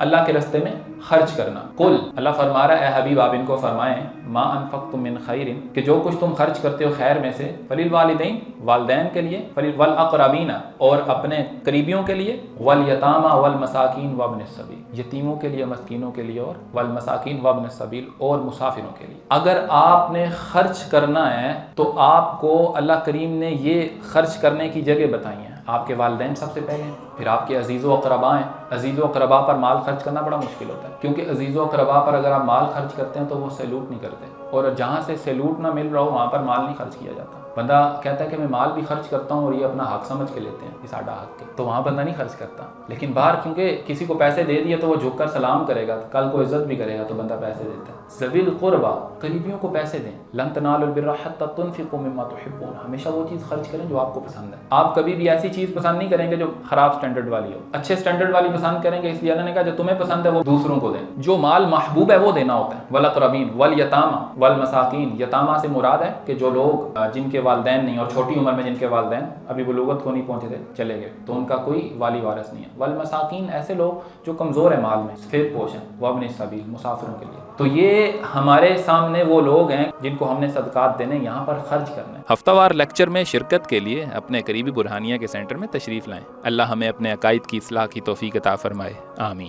اللہ کے راستے میں خرچ کرنا۔ قل، اللہ فرما رہا ہے اے حبیب آپ ان کو فرمائیں، ما انفقتم من خیر، کہ جو کچھ تم خرچ کرتے ہو خیر میں سے، فللوالدین، والدین کے لیے، والاقربین، اور اپنے قریبیوں کے لیے، والیتامى والمساکین وابن السبیل، یتیموں کے لیے، مسکینوں کے لیے، اور والمساکین وابن السبیل، اور مسافروں کے لیے۔ اگر آپ نے خرچ کرنا ہے تو آپ کو اللہ کریم نے یہ خرچ کرنے کی جگہ بتائی ہیں۔ آپ کے والدین سب سے پہلے ہیں، پھر آپ کے عزیز و اقربا ہیں۔ عزیز و اقربا پر مال خرچ کرنا بڑا مشکل ہوتا ہے، کیونکہ عزیز و اقربا پر اگر آپ مال خرچ کرتے ہیں تو وہ سیلوٹ نہیں کرتے، اور جہاں سے سیلوٹ نہ مل رہا ہو وہاں پر مال نہیں خرچ کیا جاتا۔ بندہ کہتا ہے کہ میں مال بھی خرچ کرتا ہوں اور یہ اپنا حق سمجھ کے لیتے ہیں، یہ ساڈا حق ہے، تو وہاں بندہ نہیں خرچ کرتا۔ لیکن باہر کیونکہ کسی کو پیسے دے دیے تو وہ جھک کر سلام کرے گا، کل کو عزت بھی کرے گا، تو بندہ پیسے دیتا ہے۔ ذوی القربا، قریبیوں کو پیسے دیں۔ لن تنالوا البر حتى تنفقوا مما تحبون، ہمیشہ وہ چیز خرچ کریں جو آپ کو پسند ہے۔ آپ کبھی بھی ایسی چیز پسند نہیں کریں گے جو خراب سٹینڈرڈ والی ہو، اچھے سٹینڈرڈ والی پسند کریں گے، اس لیے اللہ نے کہا جو تمہیں پسند ہے وہ دوسروں کو دیں۔ جو مال محبوب ہے وہ دینا ہوتا ہے۔ والاقربین والیتامى والمساکین، یتامہ سے مراد ہے کہ جو لوگ جن کے والدین نہیں، اور چھوٹی عمر میں جن کے والدین ابھی بلوغت کو نہیں پہنچے تھے، چلے گئے، تو ان کا کوئی والی وارث نہیں ہے۔ والمساکین، ایسے لوگ جو کمزور ہیں مال میں، سفید پوش ہیں۔ وابن السبیل، مسافروں کے لیے۔ تو یہ ہمارے سامنے وہ لوگ ہیں جن کو ہم نے صدقات دینے، یہاں پر خرچ کرنا ہے۔ ہفتہ وار لیکچر میں شرکت کے لیے اپنے قریبی برہانیہ کے سینٹر میں تشریف لائیں۔ اللہ ہمیں اپنے عقائد کی اصلاح کی توفیق عطا فرمائے، آمین۔